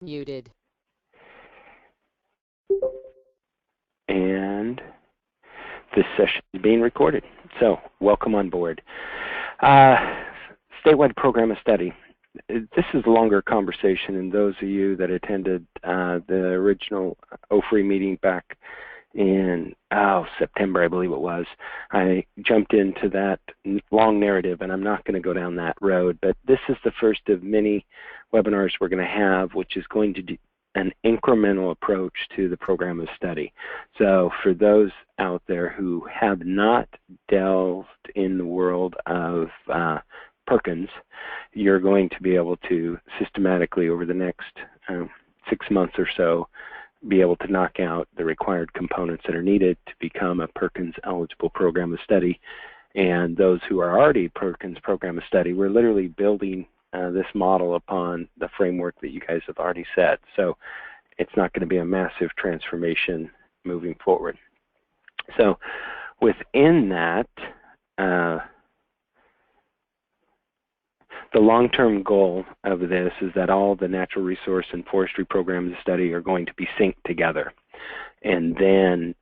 Muted. And this session is being recorded. So welcome on board. Statewide Program of Study. This is a longer conversation, and those of you that attended the original OFRI meeting back in September, I believe it was, I jumped into that long narrative, and I'm not going to go down that road, but this is the first of many webinars we're going to have, which is going to be an incremental approach to the program of study. So for those out there who have not delved in the world of Perkins, you're going to be able to systematically over the next 6 months or so be able to knock out the required components that are needed to become a Perkins eligible program of study. And those who are already Perkins program of study, we're literally building this model upon the framework that you guys have already set. So it's not going to be a massive transformation moving forward. So within that, the long-term goal of this is that all the natural resource and forestry programs of study are going to be synced together. And then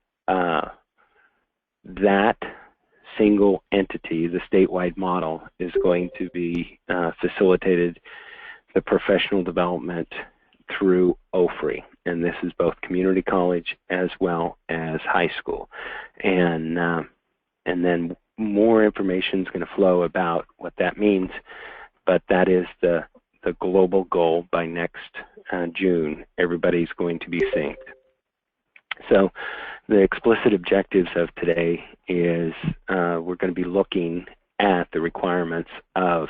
that single entity, the statewide model, is going to be facilitated the professional development through OFRI. And this is both community college as well as high school. And then more information is going to flow about what that means. But that is the global goal. By next June, everybody's going to be synced. So the explicit objectives of today is we're going to be looking at the requirements of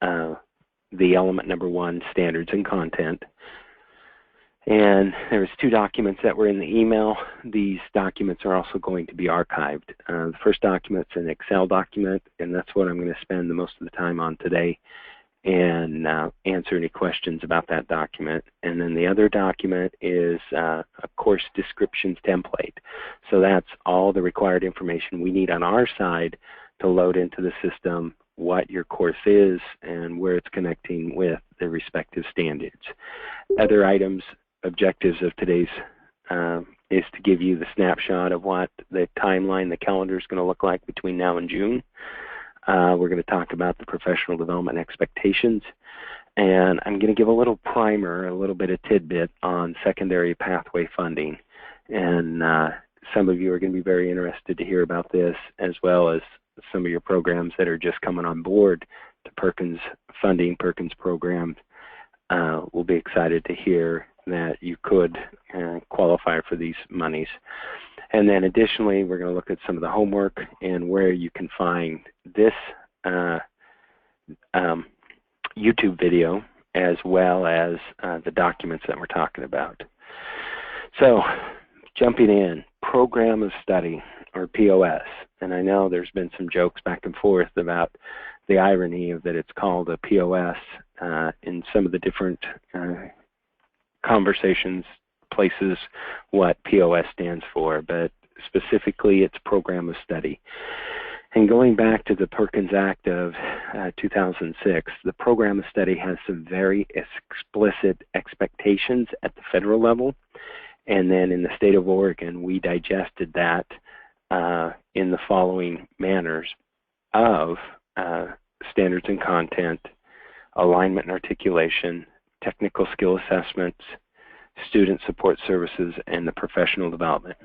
the element number 1, standards and content. And there's 2 documents that were in the email. These documents are also going to be archived. The first document's an Excel document, and that's what I'm going to spend the most of the time on today, and answer any questions about that document. And then the other document is a course descriptions template. So that's all the required information we need on our side to load into the system what your course is and where it's connecting with the respective standards. Other items, objectives of today's is to give you the snapshot of what the timeline, the calendar is going to look like between now and June. We're going to talk about the professional development expectations, and I'm going to give a little primer, a little bit of tidbit on secondary pathway funding. And some of you are going to be very interested to hear about this, as well as some of your programs that are just coming on board to Perkins funding, Perkins programs. We'll be excited to hear that you could qualify for these monies. And then additionally, we're going to look at some of the homework and where you can find this YouTube video, as well as the documents that we're talking about. So jumping in, program of study, or POS. And I know there's been some jokes back and forth about the irony of that it's called a POS in some of the different conversations, places, what POS stands for, but specifically it's program of study. And going back to the Perkins Act of 2006, the program of study has some very explicit expectations at the federal level. And then in the state of Oregon, we digested that in the following manners of standards and content, alignment and articulation, technical skill assessments, student support services, and the professional development.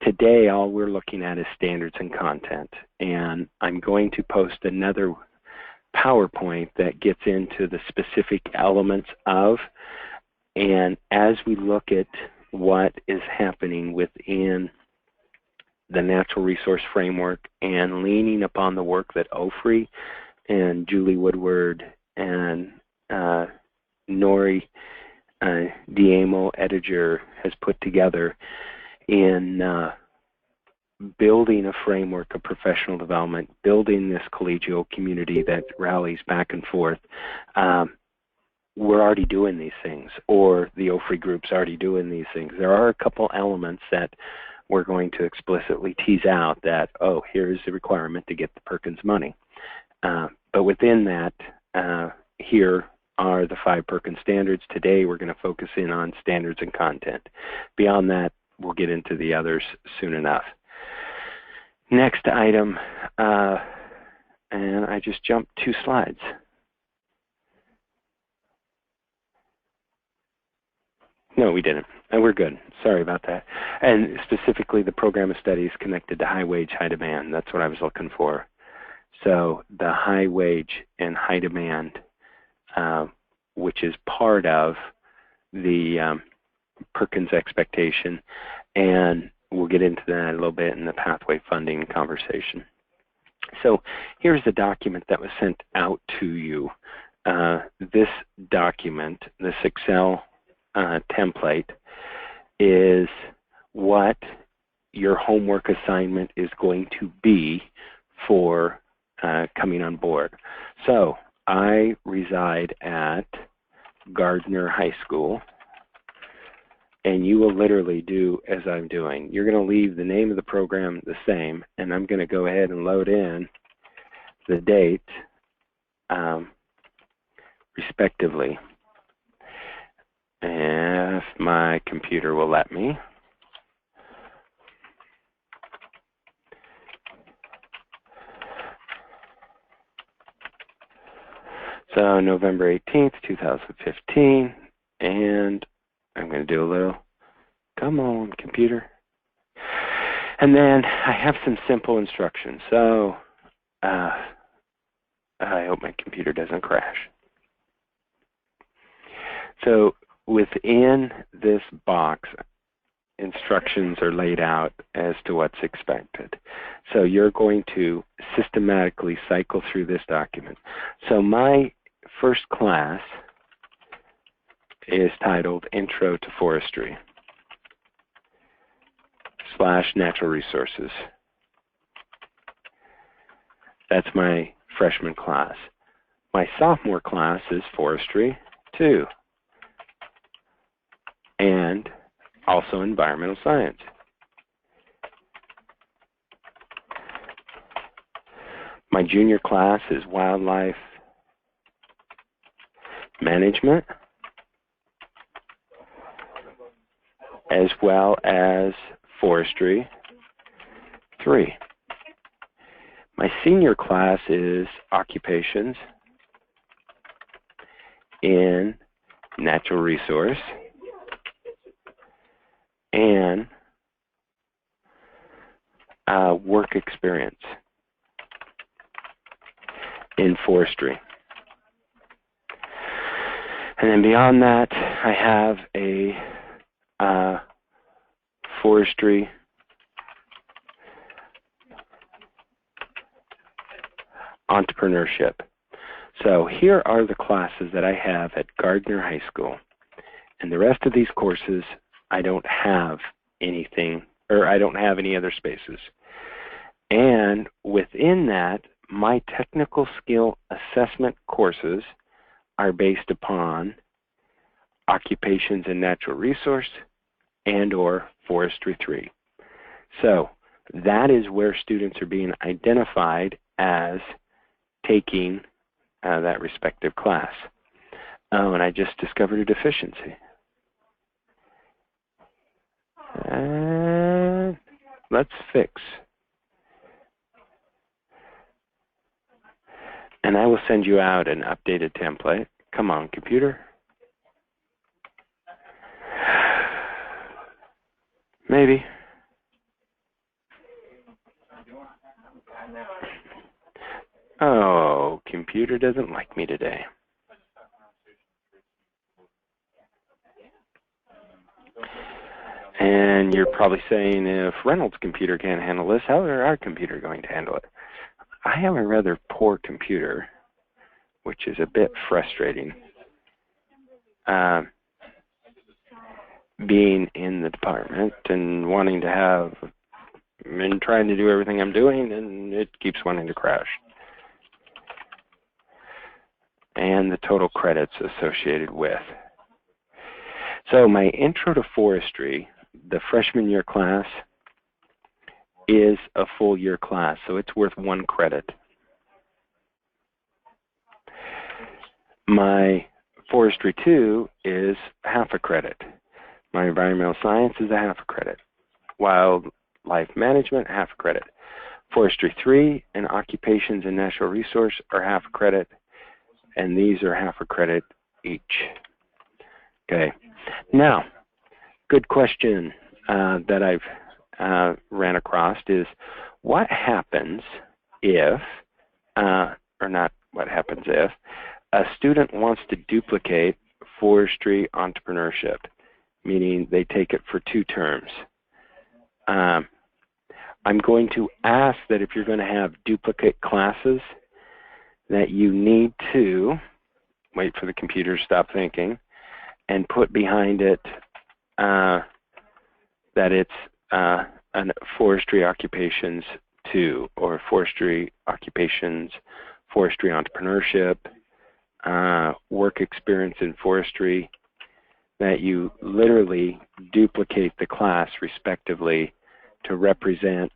Today, all we're looking at is standards and content, and I'm going to post another PowerPoint that gets into the specific elements of, and as we look at what is happening within the natural resource framework and leaning upon the work that OFRI and Julie Woodward and Nori Diemo Ediger has put together in building a framework of professional development, building this collegial community that rallies back and forth. We're already doing these things, or the OFRI group's already doing these things. There are a couple elements that we're going to explicitly tease out that, oh, here's the requirement to get the Perkins money. But within that, here are the 5 Perkins standards. Today we're going to focus in on standards and content. Beyond that, we'll get into the others soon enough. Next item, and I just jumped 2 slides. No, we didn't. And we're good. Sorry about that. And specifically, the program of study is connected to high wage, high demand. That's what I was looking for. So the high wage and high demand, which is part of the Perkins expectation, and we'll get into that a little bit in the pathway funding conversation. So here's the document that was sent out to you. This document, this Excel template, is what your homework assignment is going to be for coming on board. So I reside at Gardner High School, and you will literally do as I'm doing. You're going to leave the name of the program the same, and I'm going to go ahead and load in the date respectively. If my computer will let me. So November 18th, 2015, and I'm going to do a little, come on, computer. And then I have some simple instructions. So I hope my computer doesn't crash. So within this box, instructions are laid out as to what's expected. So you're going to systematically cycle through this document. So my first class is titled Intro to Forestry / Natural Resources. That's my freshman class. My sophomore class is Forestry 2. And also environmental science. My junior class is wildlife management, as well as forestry 3. My senior class is occupations in natural resource and work experience in forestry. And then beyond that, I have a forestry entrepreneurship. So here are the classes that I have at Gardner High School. And the rest of these courses, I don't have anything, or I don't have any other spaces. And within that, my technical skill assessment courses are based upon occupations in natural resource and or forestry 3. So that is where students are being identified as taking that respective class. Oh, and I just discovered a deficiency. Let's fix. And I will send you out an updated template. Come on, computer. Maybe. Oh, computer doesn't like me today. And you're probably saying, if Reynolds' computer can't handle this, how are our computer going to handle it? I have a rather poor computer, which is a bit frustrating. Being in the department and wanting to have, and trying to do everything I'm doing, and it keeps wanting to crash. And the total credits associated with. So my Intro to Forestry, the freshman year class, is a full year class, so it's worth 1 credit. My Forestry 2 is half a credit. My environmental science is a half a credit. Wildlife management, half a credit. Forestry 3 and occupations and natural resource are half a credit, and these are half a credit each. Okay. Now, good question that I've ran across is, what happens if, or not what happens if, a student wants to duplicate forestry entrepreneurship, meaning they take it for 2 terms. I'm going to ask that if you're going to have duplicate classes, that you need to wait for the computer to stop thinking and put behind it that it's an forestry occupations 2, or forestry occupations, forestry entrepreneurship, work experience in forestry, that you literally duplicate the class respectively to represent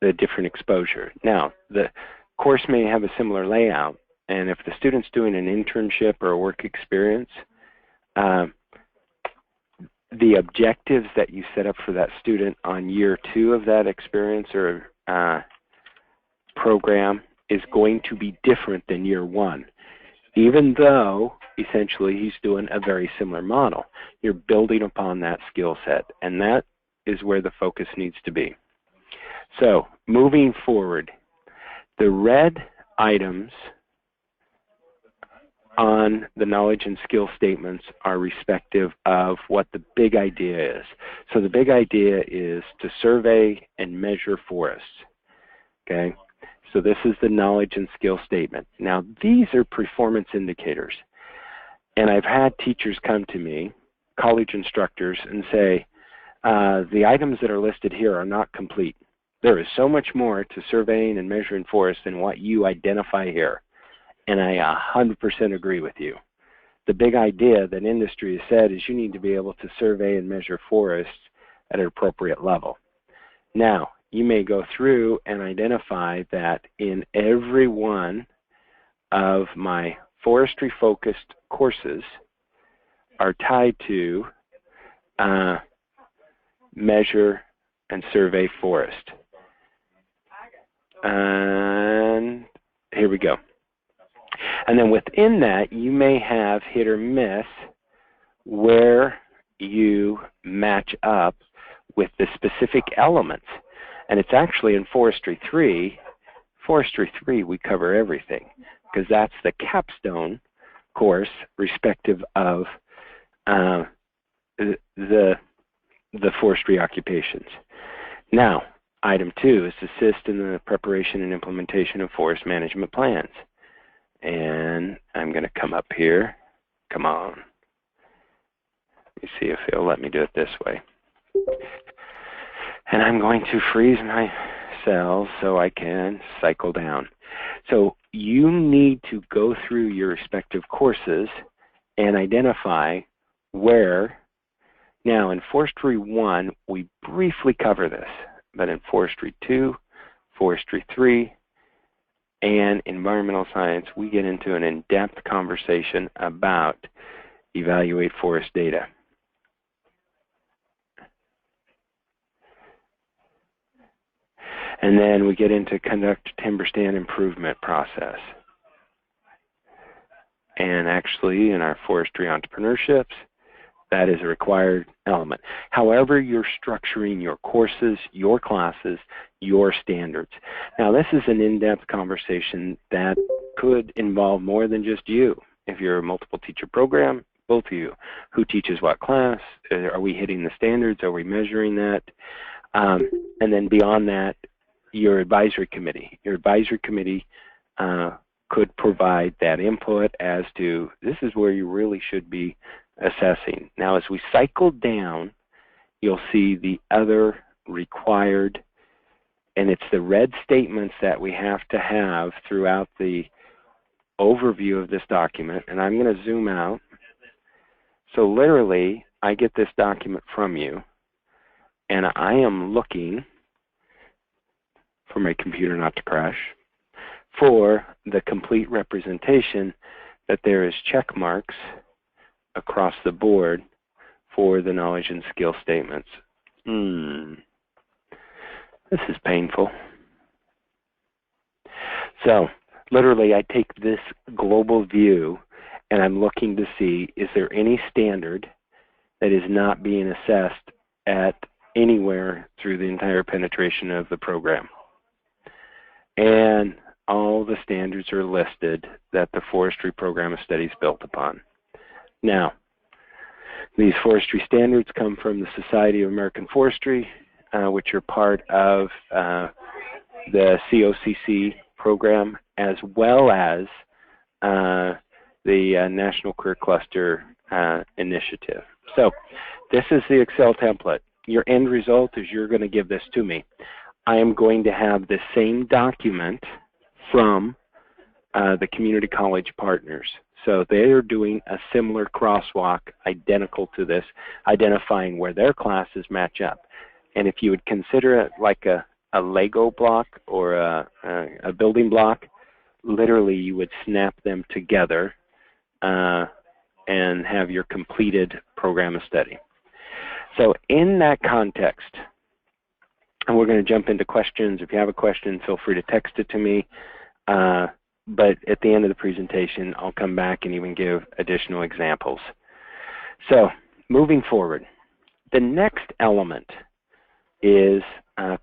the different exposure. Now, the course may have a similar layout, and if the student's doing an internship or a work experience, the objectives that you set up for that student on year 2 of that experience or program is going to be different than year 1. Even though essentially he's doing a very similar model. You're building upon that skill set, and that is where the focus needs to be. So moving forward, the red items on the knowledge and skill statements are respective of what the big idea is. So the big idea is to survey and measure forests. Okay, so this is the knowledge and skill statement. Now these are performance indicators, and I've had teachers come to me, college instructors, and say, the items that are listed here are not complete. There is so much more to surveying and measuring forests than what you identify here. And I 100% agree with you. The big idea that industry has said is you need to be able to survey and measure forests at an appropriate level. Now, you may go through and identify that in every one of my forestry-focused courses are tied to measure and survey forest. And here we go. And then within that, you may have hit or miss where you match up with the specific elements. And it's actually in Forestry 3. Forestry 3, we cover everything, because that's the capstone course respective of the forestry occupations. Now, item 2 is assist in the preparation and implementation of forest management plans. And I'm going to come up here. Come on. Let me see if it'll let me do it this way. And I'm going to freeze my cells so I can cycle down. So you need to go through your respective courses and identify where. Now in Forestry 1, we briefly cover this, but in Forestry 2, Forestry 3, and environmental science, we get into an in-depth conversation about evaluate forest data. And then we get into conduct timber stand improvement process. And actually, in our forestry entrepreneurships, that is a required element. However you're structuring your courses, your classes, your standards. Now, this is an in-depth conversation that could involve more than just you. If you're a multiple teacher program, both of you. Who teaches what class? Are we hitting the standards? Are we measuring that? And then beyond that, your advisory committee. Your advisory committee could provide that input as to this is where you really should be assessing. Now, as we cycle down, you'll see the other required, and it's the red statements that we have to have throughout the overview of this document. And I'm going to zoom out. So literally, I get this document from you, and I am looking for my computer not to crash, for the complete representation that there is check marks across the board for the knowledge and skill statements. This is painful. So literally I take this global view and I'm looking to see, is there any standard that is not being assessed at anywhere through the entire penetration of the program? And all the standards are listed that the Forestry Program of Study is built upon. Now, these forestry standards come from the Society of American Forestry, which are part of the COCC program, as well as the National Career Cluster initiative. So this is the Excel template. Your end result is you're going to give this to me. I am going to have the same document from the community college partners. So they are doing a similar crosswalk identical to this, identifying where their classes match up. And if you would consider it like a Lego block or a building block, literally you would snap them together and have your completed program of study. So in that context, and we're going to jump into questions. If you have a question, feel free to text it to me. But at the end of the presentation, I'll come back and even give additional examples. So moving forward, the next element is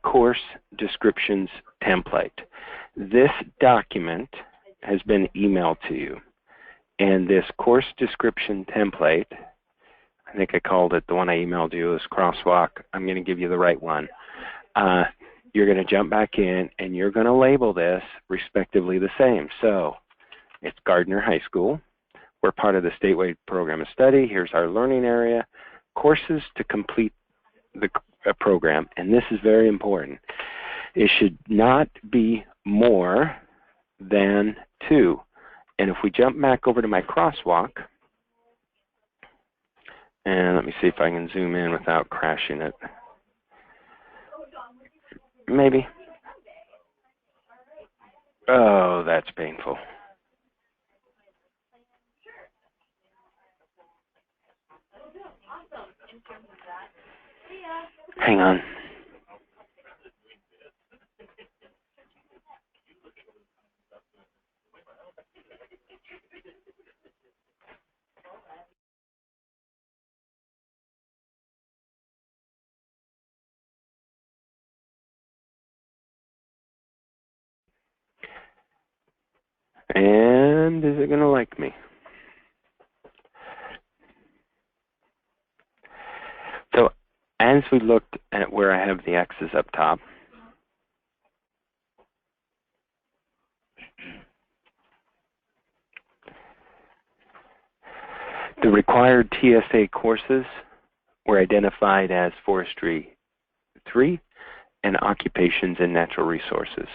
course descriptions template. This document has been emailed to you. And this course description template, I think I called it, the one I emailed you is crosswalk. I'm going to give you the right one. You're going to jump back in and you're going to label this respectively the same. So it's Gardner High School. We're part of the Statewide Program of Study. Here's our learning area. Courses to complete the program. And this is very important. It should not be more than 2. And if we jump back over to my crosswalk, and let me see if I can zoom in without crashing it. Maybe. Oh, that's painful. Hang on. And is it going to like me? So as we looked at where I have the X's up top, the required TSA courses were identified as Forestry 3 and Occupations in Natural Resources.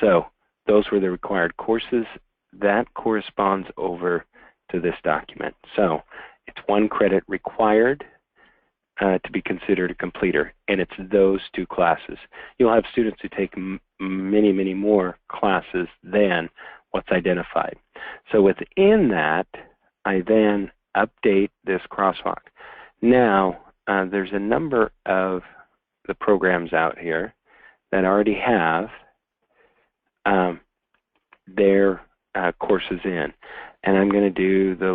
So those were the required courses. That corresponds over to this document. So it's 1 credit required to be considered a completer, and it's those 2 classes. You'll have students who take many, many more classes than what's identified. So within that, I then update this crosswalk. Now, there's a number of the programs out here that already have their courses in. And I'm going to do the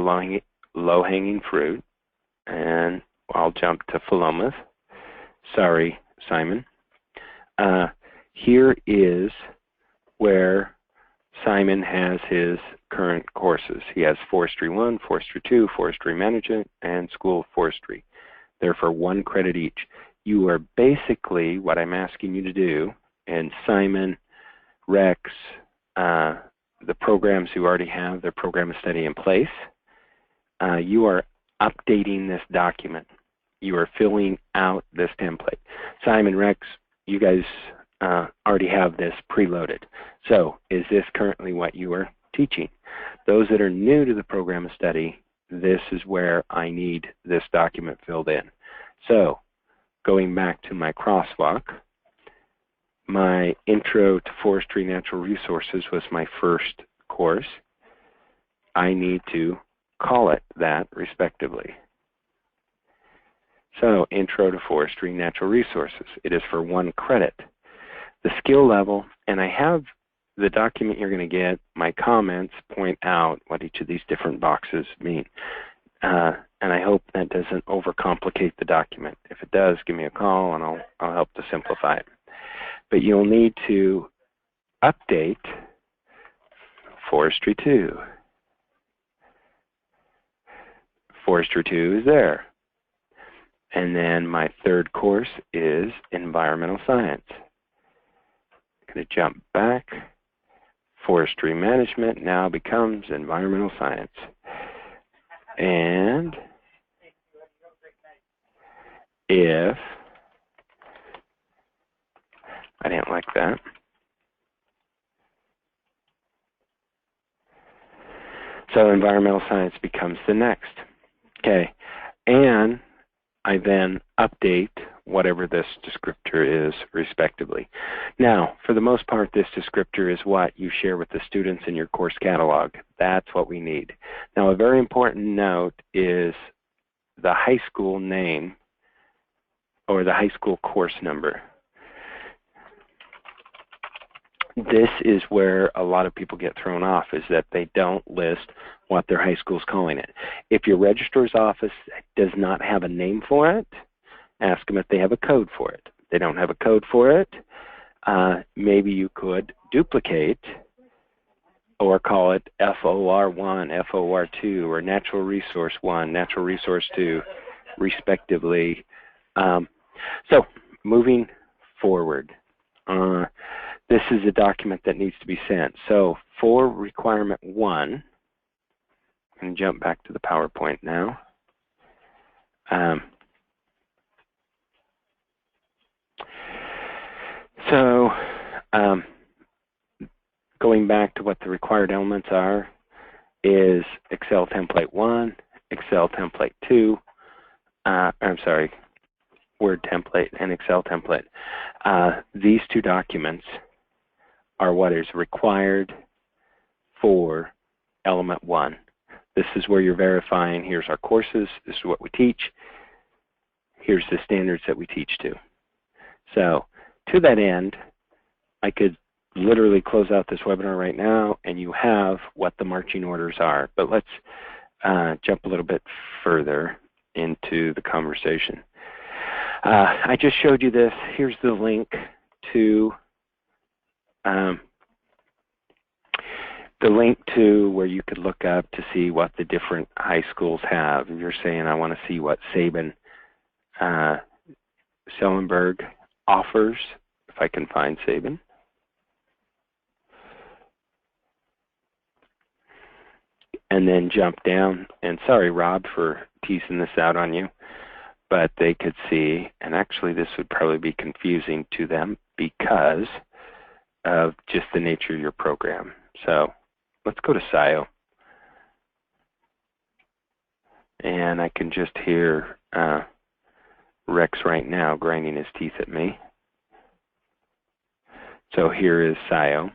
low-hanging fruit, and I'll jump to Philomath. Sorry, Simon. Here is where Simon has his current courses. He has Forestry 1, Forestry 2, Forestry Management, and School of Forestry. They're for 1 credit each. You are basically, what I'm asking you to do, and Simon, Rex, the programs who already have their program of study in place, you are updating this document. You are filling out this template. Simon, Rex, you guys already have this preloaded. So is this currently what you are teaching? Those that are new to the program of study, this is where I need this document filled in. So going back to my crosswalk, my Intro to Forestry Natural Resources was my first course. I need to call it that respectively. So, Intro to Forestry Natural Resources. It is for 1 credit. The skill level, and I have the document you're going to get, my comments point out what each of these different boxes mean. And I hope that doesn't overcomplicate the document. If it does, give me a call and I'll help to simplify it. But you'll need to update Forestry 2. Forestry 2 is there. And then my 3rd course is Environmental Science. I'm going to jump back. Forestry Management now becomes Environmental Science. And if I didn't like that. So Environmental Science becomes the next. Okay. And I then update whatever this descriptor is respectively. Now, for the most part, this descriptor is what you share with the students in your course catalog. That's what we need. Now, a very important note is the high school name or the high school course number. This is where a lot of people get thrown off, is that they don't list what their high school is calling it. If your registrar's office does not have a name for it, ask them if they have a code for it. If they don't have a code for it, maybe you could duplicate or call it FOR1, FOR2, or Natural Resource 1, Natural Resource 2, respectively. So, moving forward. This is a document that needs to be sent. So for requirement 1, I'm going to jump back to the PowerPoint now. Going back to what the required elements are is Excel template 1, Excel template 2, Word template and Excel template. These 2 documents are what is required for element 1. This is where you're verifying, here's our courses, this is what we teach, here's the standards that we teach to. So, to that end, I could literally close out this webinar right now and you have what the marching orders are. But let's jump a little bit further into the conversation. I just showed you this. Here's the link to where you could look up to see what the different high schools have. If you're saying, I want to see what Sabin, Sellenberg offers, if I can find Sabin. And then jump down, and sorry, Rob, for teasing this out on you, but they could see, and actually this would probably be confusing to them because of just the nature of your program. So let's go to SIO. And I can just hear Rex right now grinding his teeth at me. So here is SIO.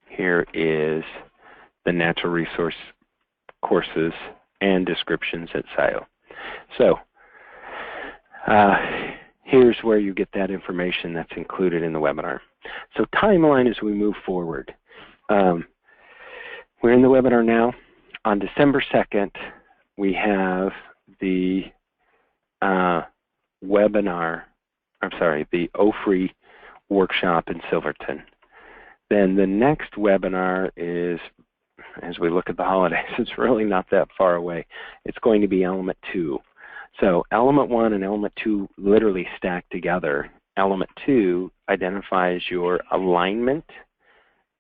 Here is the natural resource courses and descriptions at SIO. So here's where you get that information that's included in the webinar. So timeline as we move forward. We're in the webinar now. On December 2nd, we have the the OFRI workshop in Silverton. Then the next webinar is, as we look at the holidays, it's really not that far away. It's going to be element 2. So element 1 and element 2 literally stack together. Element 2 identifies your alignment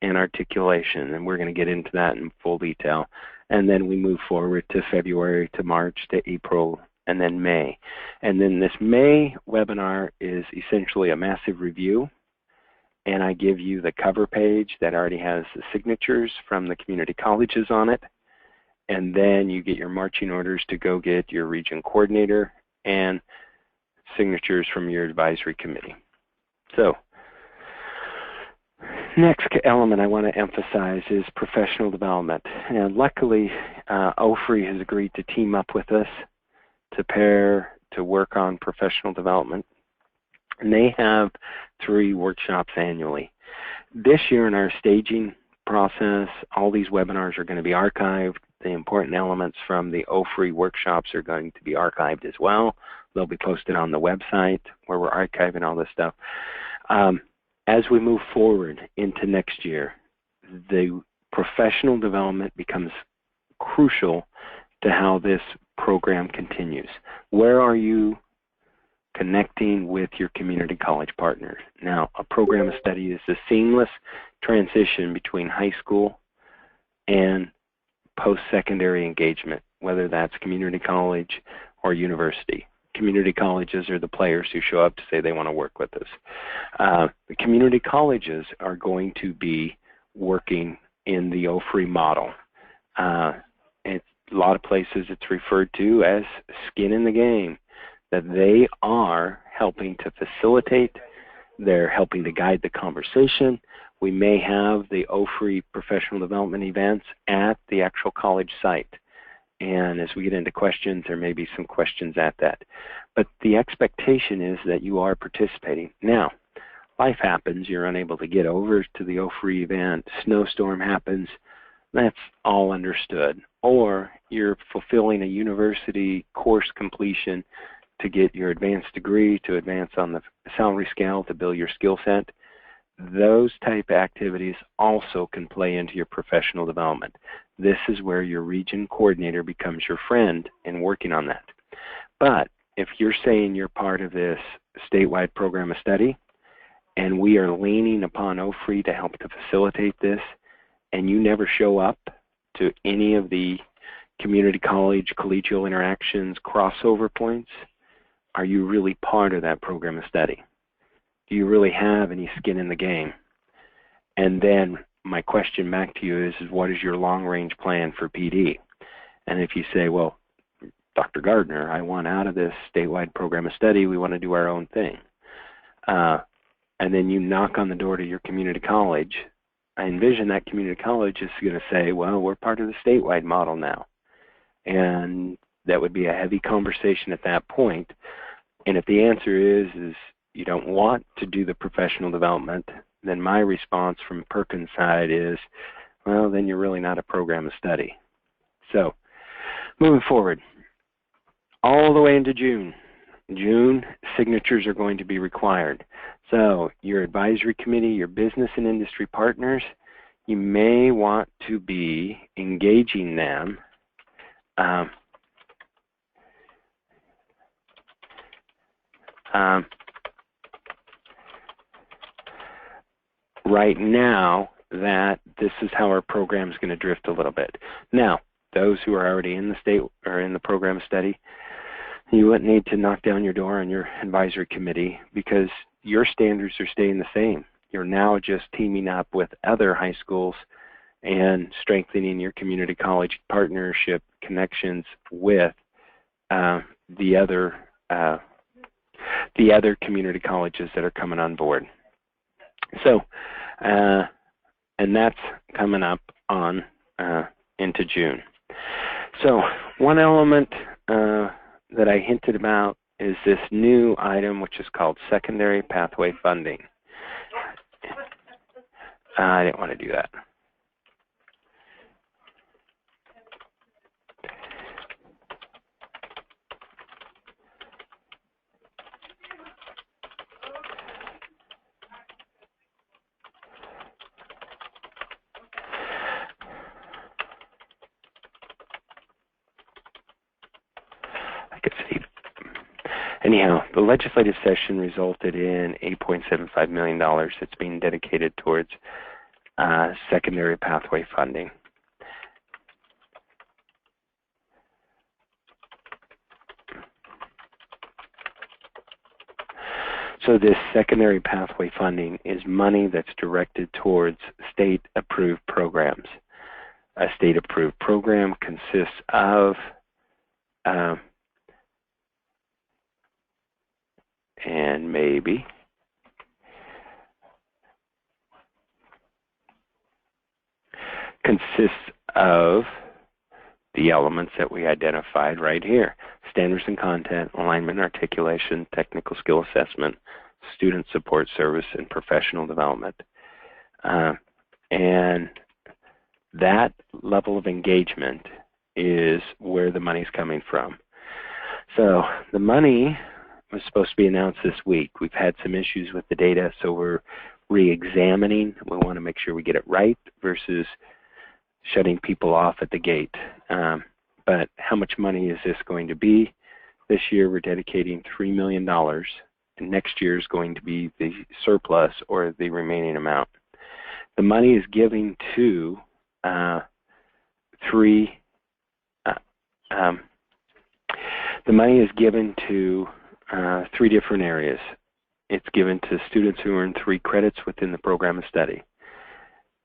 and articulation, and we're going to get into that in full detail. And then we move forward to February, to March, to April, and then May. And then this May webinar is essentially a massive review, and I give you the cover page that already has the signatures from the community colleges on it, and then you get your marching orders to go get your region coordinator and signatures from your advisory committee. So Next element I want to emphasize is professional development. And luckily, OFRI has agreed to team up with us to work on professional development. And they have 3 workshops annually. This year in our staging process, all these webinars are going to be archived. The important elements from the OFRI workshops are going to be archived as well. They'll be posted on the website where we're archiving all this stuff. As we move forward into next year, the professional development becomes crucial to how this program continues. Where are you connecting with your community college partners? Now, a program of study is a seamless transition between high school and post-secondary engagement, whether that's community college or university. Community colleges are the players who show up to say they want to work with us. The community colleges are going to be working in the OFRI model. A lot of places it's referred to as skin in the game, that they are helping to facilitate, they're helping to guide the conversation. We may have the OFRI professional development events at the actual college site. And as we get into questions, there may be some questions at that. But the expectation is that you are participating. Now, life happens, you're unable to get over to the OFRI event, snowstorm happens, that's all understood. Or you're fulfilling a university course completion to get your advanced degree, to advance on the salary scale, to build your skill set. Those type of activities also can play into your professional development. This is where your region coordinator becomes your friend in working on that. But if you're saying you're part of this statewide program of study, and we are leaning upon OFRI to help to facilitate this, and you never show up to any of the community college collegial interactions crossover points, are you really part of that program of study? Do you really have any skin in the game? And then my question back to you is what is your long-range plan for PD? And if you say, well, Dr. Gardner, I want out of this statewide program of study, we want to do our own thing. And then you knock on the door to your community college, I envision that community college is going to say, well, we're part of the statewide model now. And that would be a heavy conversation at that point. And if the answer is you don't want to do the professional development, then my response from Perkins' side is, well, then you're really not a program of study. So, moving forward, all the way into June. June, signatures are going to be required. So, your advisory committee, your business and industry partners, you may want to be engaging them right now that this is how our program is going to drift a little bit. Now, those who are already in the state or in the program study, you wouldn't need to knock down your door on your advisory committee because your standards are staying the same. You're now just teaming up with other high schools and strengthening your community college partnership connections with the other community colleges that are coming on board. So, and that's coming up on into June. So, one element that I hinted about is this new item which is called secondary pathway funding. I didn't want to do that. Anyhow, the legislative session resulted in $8.75 million that's being dedicated towards secondary pathway funding. So this secondary pathway funding is money that's directed towards state-approved programs. A state-approved program consists of and maybe consists of the elements that we identified right here: standards and content, alignment and articulation, technical skill assessment, student support service, and professional development. And that level of engagement is where the money's coming from. So the money was supposed to be announced this week. We've had some issues with the data, so we're re-examining. We want to make sure we get it right versus shutting people off at the gate. But how much money is this going to be? This year we're dedicating $3 million, and next year is going to be the surplus or the remaining amount. The money is given to three different areas. It's given to students who earn 3 credits within the program of study.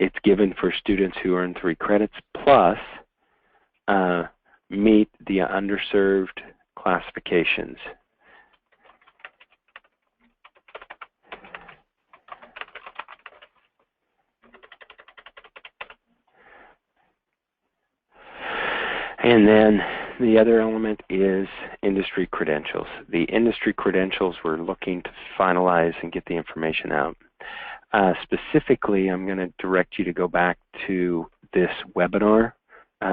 It's given for students who earn 3 credits plus meet the underserved classifications. And then the other element is industry credentials. The industry credentials we're looking to finalize and get the information out. Specifically, I'm going to direct you to go back to this webinar,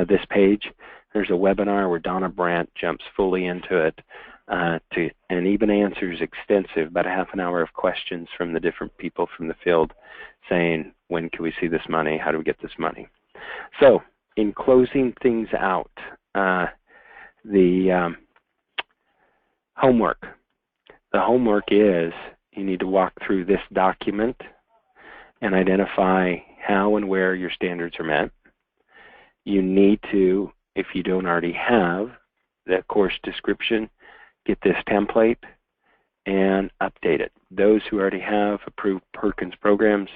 this page. There's a webinar where Donna Brandt jumps fully into it and even answers extensive, about a half an hour of questions from the different people from the field saying, when can we see this money? How do we get this money? So in closing things out, the homework. The homework is you need to walk through this document and identify how and where your standards are met. You need to, if you don't already have the course description, get this template and update it. Those who already have approved Perkins programs,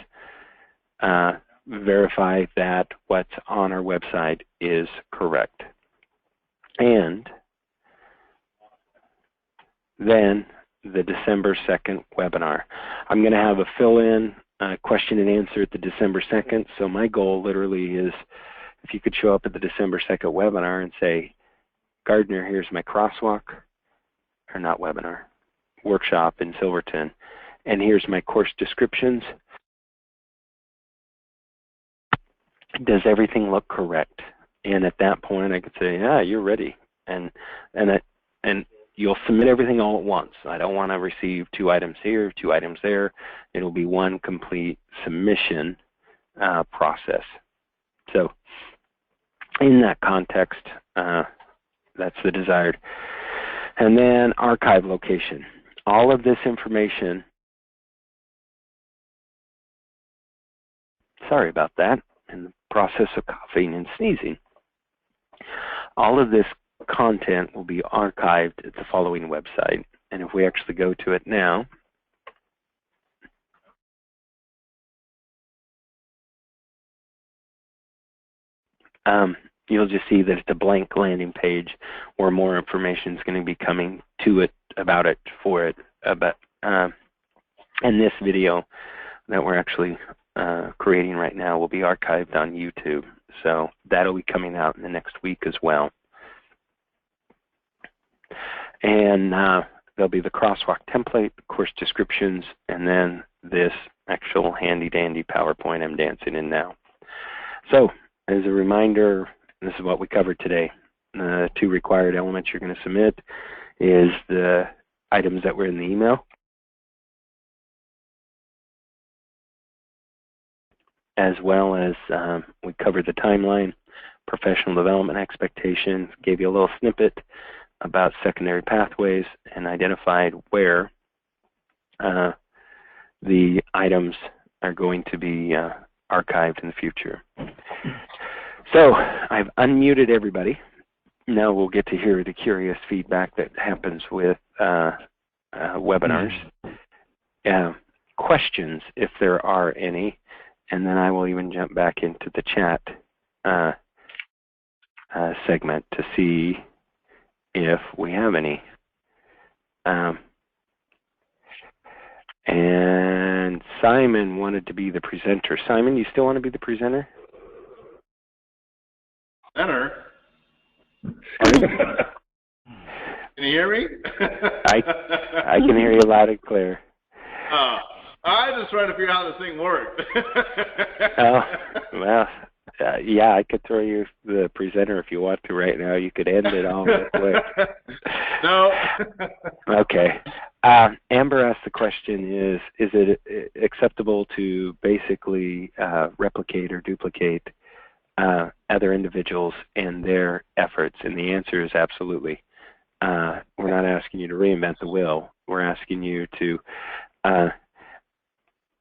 verify that what's on our website is correct. And then the December 2nd webinar. I'm going to have a fill-in question and answer at the December 2nd. So my goal literally is if you could show up at the December 2nd webinar and say, Gardner, here's my crosswalk, or not webinar, workshop in Silverton, and here's my course descriptions. Does everything look correct? And at that point, I could say, yeah, you're ready. And you'll submit everything all at once. I don't want to receive 2 items here, 2 items there. It'll be one complete submission process. So in that context, that's the desired. And then archive location. All of this information, sorry about that, in the process of coughing and sneezing. All of this content will be archived at the following website. And if we actually go to it now, you'll just see that it's a blank landing page where more information is going to be coming to it, about it, for it. And this video that we're actually creating right now will be archived on YouTube. So that'll be coming out in the next week as well. And there'll be the crosswalk template, course descriptions, and then this actual handy-dandy PowerPoint I'm dancing in now. So as a reminder, this is what we covered today. The 2 required elements you're going to submit is the items that were in the email, as well as we covered the timeline, professional development expectations, gave you a little snippet about secondary pathways, and identified where the items are going to be archived in the future. So I've unmuted everybody. Now we'll get to hear the curious feedback that happens with webinars. Questions, if there are any, and then I will even jump back into the chat segment to see if we have any. And Simon wanted to be the presenter. Simon, you still want to be the presenter? presenter. Can you hear me? I can hear you loud and clear. I just trying to figure out how this thing worked. Oh, well, yeah, I could throw you the presenter if you want to right now. You could end it all real quick. No. Okay. Amber asked the question, is it acceptable to basically replicate or duplicate other individuals and their efforts? And the answer is absolutely. We're not asking you to reinvent the wheel. We're asking you to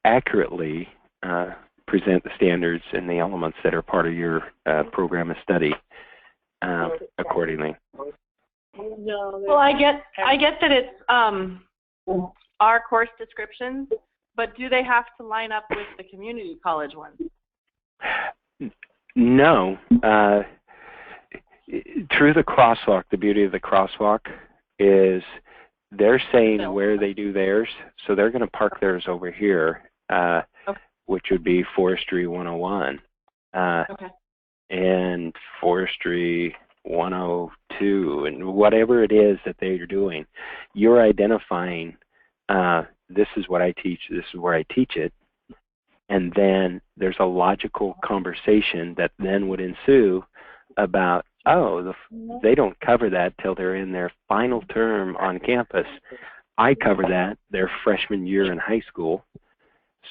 accurately present the standards and the elements that are part of your program of study accordingly. Well, I get that it's our course descriptions, but do they have to line up with the community college ones? No. Through the crosswalk, the beauty of the crosswalk is they're saying where they do theirs, so they're going to park theirs over here, which would be Forestry 101 and Forestry 102, and whatever it is that they're doing. You're identifying, this is what I teach, this is where I teach it, and then there's a logical conversation that then would ensue about, oh, they don't cover that till they're in their final term on campus. I cover that their freshman year in high school.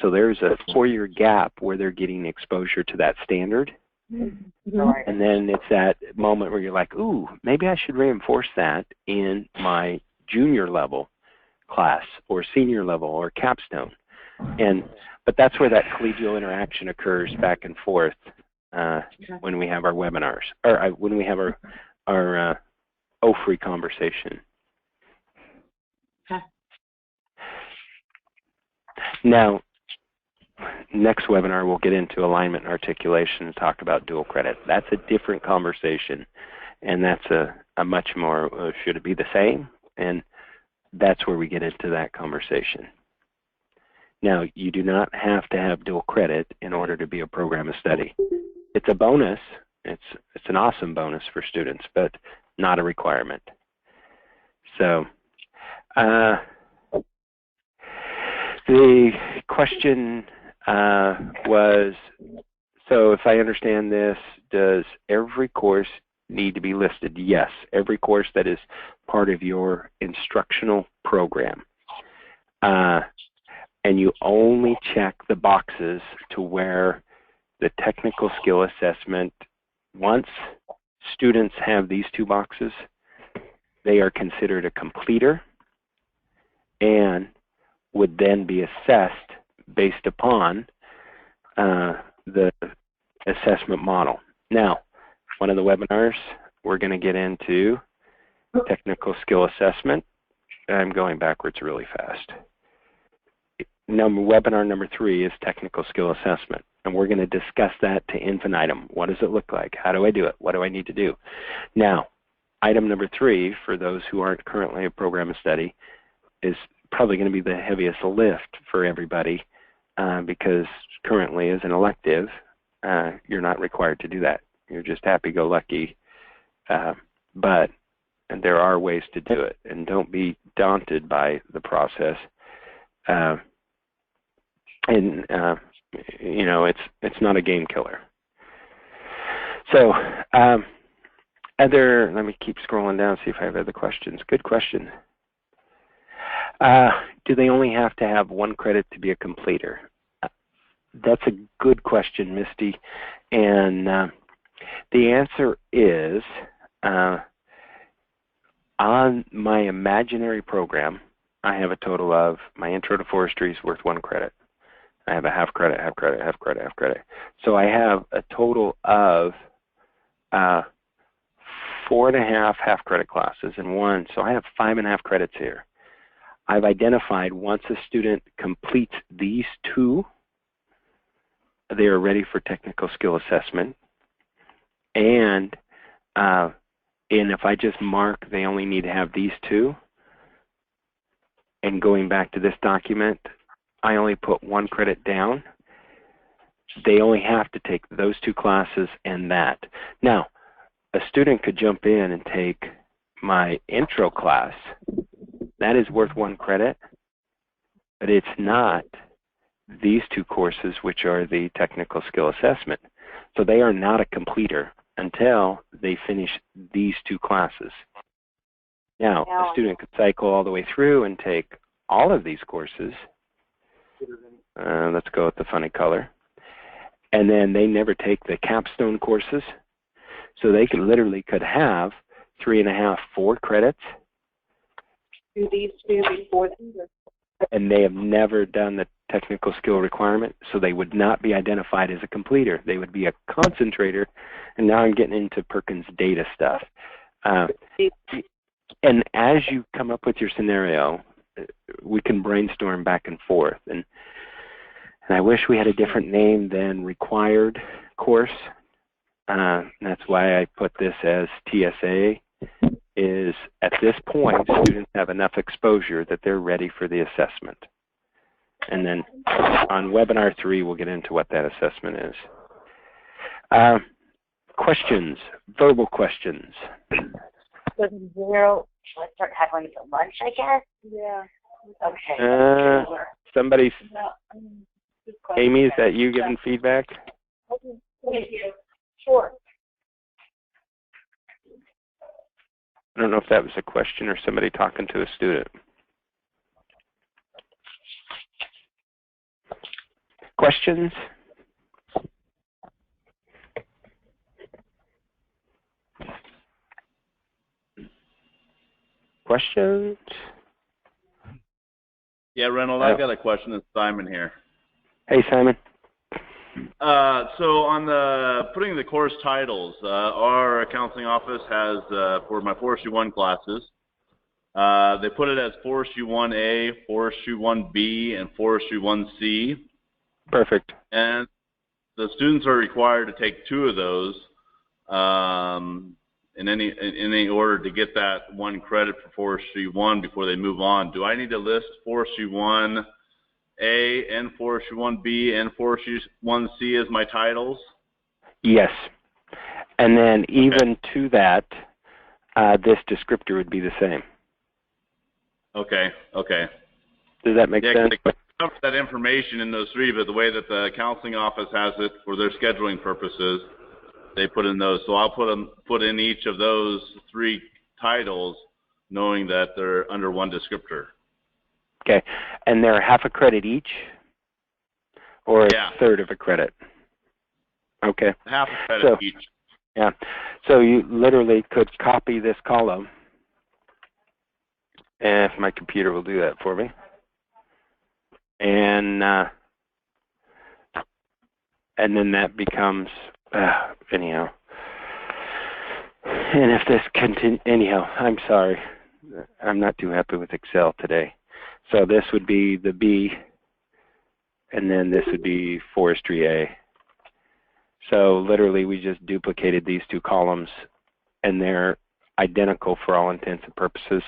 So there's a 4-year gap where they're getting exposure to that standard. And then it's that moment where you're like, ooh, maybe I should reinforce that in my junior level class or senior level or capstone. But that's where that collegial interaction occurs back and forth when we have our webinars, or when we have our OFRI conversation. Okay. Now, next webinar we'll get into alignment and articulation and talk about dual credit. That's a different conversation, and that's a much more, should it be the same? And that's where we get into that conversation. Now, you do not have to have dual credit in order to be a program of study. It's a bonus. It's an awesome bonus for students, but not a requirement. So, the question was, so if I understand this, does every course need to be listed? Yes, every course that is part of your instructional program. And you only check the boxes to where the technical skill assessment, once students have these 2 boxes, they are considered a completer and would then be assessed based upon the assessment model. Now, one of the webinars, we're going to get into technical skill assessment. I'm going backwards really fast. Webinar number 3 is technical skill assessment, and we're going to discuss that to infinitum. What does it look like? How do I do it? What do I need to do? Now, item number 3, for those who aren't currently a program of study, is probably going to be the heaviest lift for everybody because currently as an elective, you're not required to do that. You're just happy-go-lucky, but there are ways to do it, and don't be daunted by the process. You know, it's not a game killer. So, let me keep scrolling down, see if I have other questions. Good question. Do they only have to have 1 credit to be a completer? That's a good question, Misty. And the answer is, on my imaginary program, I have a total of, my intro to forestry is worth 1 credit. I have a half credit, half credit, half credit, half credit. So I have a total of 4.5 half credit classes and 1. So I have 5.5 credits here. I've identified once a student completes these 2, they are ready for technical skill assessment. And if I just mark they only need to have these 2, and going back to this document, I only put 1 credit down. They only have to take those 2 classes and that. Now, a student could jump in and take my intro class. That is worth 1 credit, but it's not these 2 courses, which are the technical skill assessment. So they are not a completer until they finish these 2 classes. Now, a student could cycle all the way through and take all of these courses. Let's go with the funny color. And then they never take the capstone courses. So they could have 3.5, 4 credits. Do these 2 before them? And they have never done the technical skill requirement, so they would not be identified as a completer. They would be a concentrator, and now I'm getting into Perkins data stuff. And as you come up with your scenario, we can brainstorm back and forth. And I wish we had a different name than required course. That's why I put this as TSA. Is at this point, students have enough exposure that they're ready for the assessment. And then on webinar 3, we'll get into what that assessment is. Questions, verbal questions. With 0, let's start tackling it at lunch, I guess? Yeah. Okay. Somebody's, Amy, is that you giving feedback? Thank you. Sure. I don't know if that was a question or somebody talking to a student. Questions? Questions? Yeah, Reynolds, I've got a question. It's Simon here. Hey, Simon. So on the putting the course titles, our counseling office has for my Forestry 1 classes, they put it as Forestry 1A, Forestry 1B, and Forestry 1C. Perfect. And the students are required to take 2 of those in any order to get that 1 credit for Forestry 1 before they move on. Do I need to list Forestry 1A and Forestry 1B and Forestry 1C as my titles? Yes. And then even to that, this descriptor would be the same. Okay. Does that make sense? They cover that information in those 3, but the way that the counseling office has it for their scheduling purposes, they put in those. So I'll put in each of those 3 titles, knowing that they're under 1 descriptor. Okay. And they're half a credit each? Or a third of a credit? Okay. Half a credit each. Yeah. So you literally could copy this column. And if my computer will do that for me. And then that becomes, anyhow. And if this anyhow, I'm sorry. I'm not too happy with Excel today. So this would be the B, and then this would be Forestry A. So literally we just duplicated these 2 columns, and they're identical for all intents and purposes,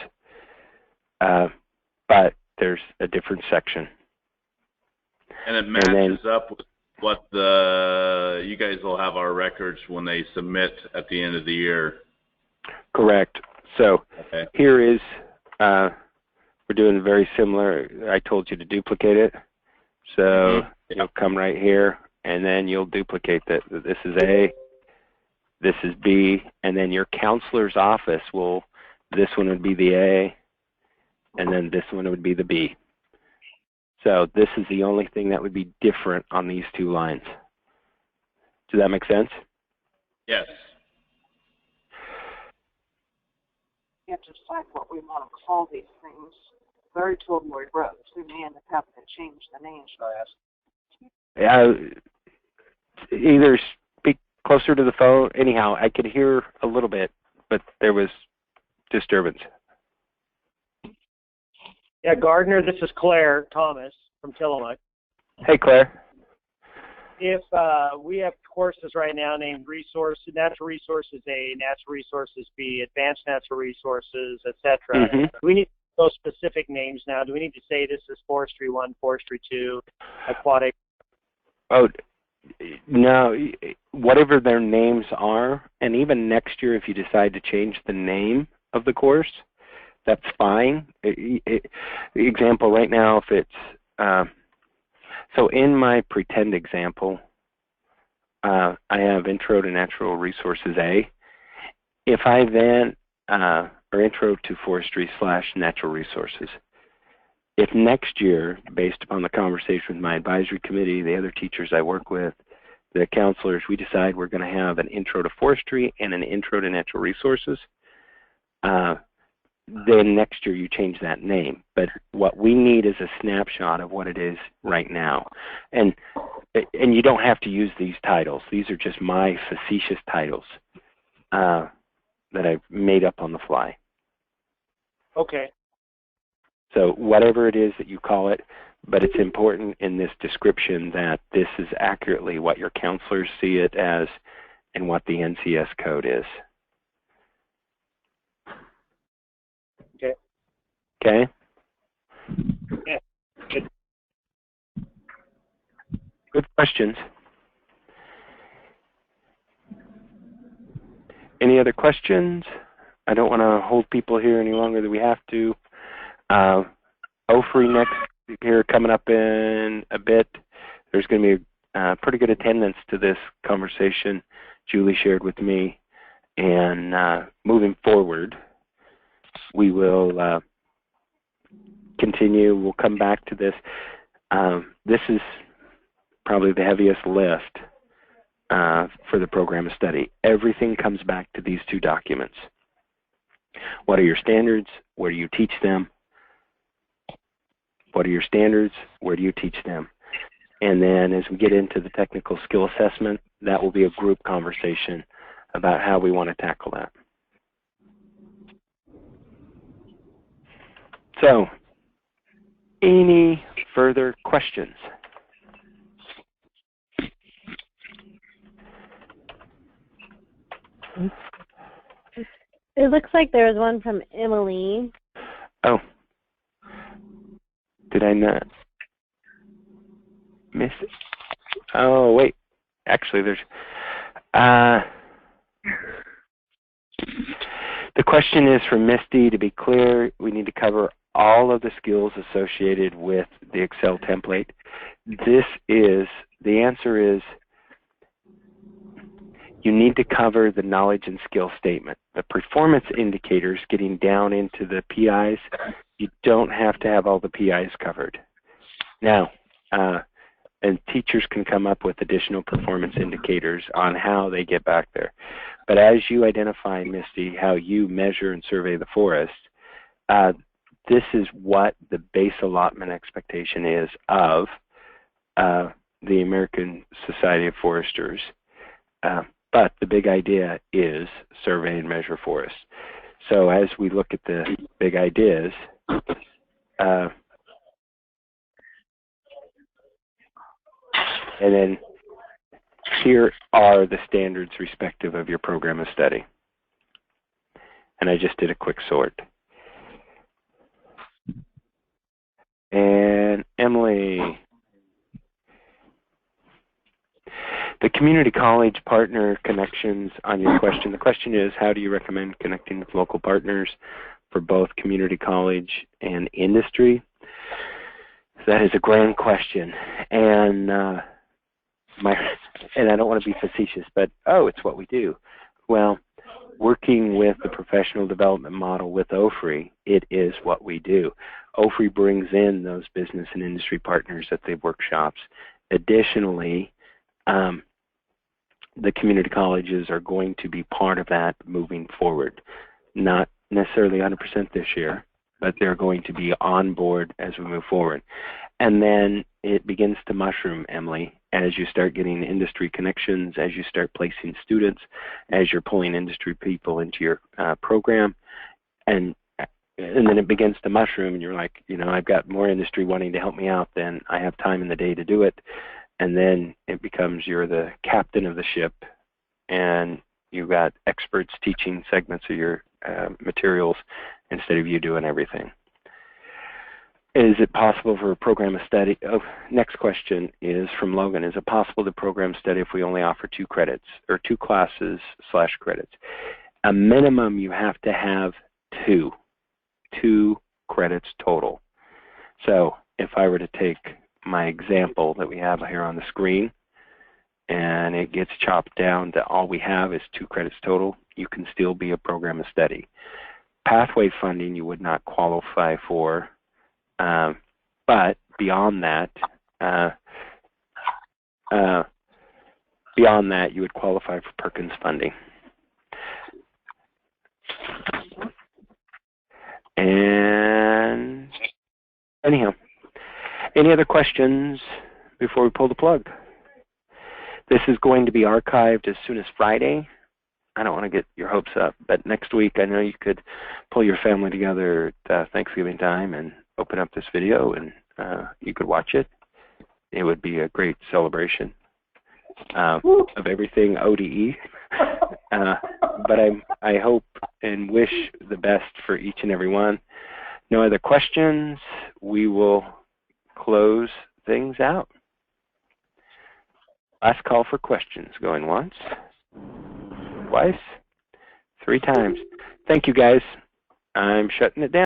but there's a different section. And it matches up with what you guys will have our records when they submit at the end of the year. Correct. So here is, we're doing very similar. I told you to duplicate it. So you'll come right here, and then you'll duplicate that. This is A, this is B, and then your counselor's office this one would be the A, and then this one would be the B. So this is the only thing that would be different on these 2 lines. Does that make sense? Yes. We have to decide what we want to call these things. We already told Lori Rose. We may end up having to change the names. Either speak closer to the phone. Anyhow, I could hear a little bit, but there was disturbance. Yeah, Gardner, this is Claire Thomas from Tillamook. Hey, Claire. If we have courses right now named Natural Resources A, Natural Resources B, Advanced Natural Resources, etc. Do we need those specific names now? Do we need to say this is Forestry 1, Forestry 2, Aquatic? Oh, No, whatever their names are, and even next year if you decide to change the name of the course, that's fine. Example right now, if it's, so in my pretend example, I have Intro to Natural Resources A. If I then, or Intro to Forestry / Natural Resources, if next year, based upon the conversation with my advisory committee, the other teachers I work with, the counselors, we decide we're going to have an Intro to Forestry and an Intro to Natural Resources, then next year you change that name. But what we need is a snapshot of what it is right now. And you don't have to use these titles. These are just my facetious titles that I've made up on the fly. Okay. So whatever it is that you call it, but it's important in this description that this is accurately what your counselors see it as and what the NCS code is. Okay. Okay? Yeah. Good. Good questions. Any other questions? I don't want to hold people here any longer than we have to. OFRI next here coming up in a bit. There's going to be pretty good attendance to this conversation Julie shared with me. And moving forward, we will continue. We'll come back to this. This is probably the heaviest lift for the program of study. Everything comes back to these two documents. What are your standards? Where do you teach them? What are your standards? Where do you teach them? And then as we get into the technical skill assessment, that will be a group conversation about how we want to tackle that. So, any further questions? It looks like there was one from Emily. Oh. Did I not miss it? Oh, wait. Actually, there's... the question is from Misty. To be clear, we need to cover all of the skills associated with the Excel template. The answer is, you need to cover the knowledge and skill statement. The performance indicators, getting down into the PIs, you don't have to have all the PIs covered. Now, and teachers can come up with additional performance indicators on how they get back there. But as you identify, Misty, how you measure and survey the forest, this is what the base allotment expectation is of the American Society of Foresters. But the big idea is survey and measure forests. So as we look at the big ideas, and then here are the standards respective of your program of study. And I just did a quick sort. And Emily, the community college partner connections on your question. The question is, how do you recommend connecting with local partners for both community college and industry? That is a grand question. And I don't want to be facetious, but it's what we do. Well, working with the professional development model with OFRI, it is what we do. OFRI brings in those business and industry partners at the workshops. Additionally, the community colleges are going to be part of that moving forward. Not necessarily 100% this year, but they're going to be on board as we move forward. And then it begins to mushroom, Emily, as you start getting industry connections, as you start placing students, as you're pulling industry people into your program, and then it begins to mushroom, and you're like, I've got more industry wanting to help me out than I have time in the day to do it. And then it becomes you're the captain of the ship, and you've got experts teaching segments of your materials instead of you doing everything. Is it possible for a program of study? Oh, next question is from Logan. Is it possible to program study if we only offer 2 credits or 2 classes / credits? A minimum you have to have 2 credits total. So if I were to take my example that we have here on the screen and it gets chopped down to all we have is 2 credits total, you can still be a program of study. Pathway funding you would not qualify for. But beyond that, you would qualify for Perkins funding. And anyhow, any other questions before we pull the plug? This is going to be archived as soon as Friday. I don't want to get your hopes up, but next week I know you could pull your family together at Thanksgiving time and open up this video and you could watch it. It would be a great celebration of everything ODE. But I hope and wish the best for each and every one. No other questions. We will close things out. Last call for questions. Going once, twice, 3 times. Thank you, guys. I'm shutting it down.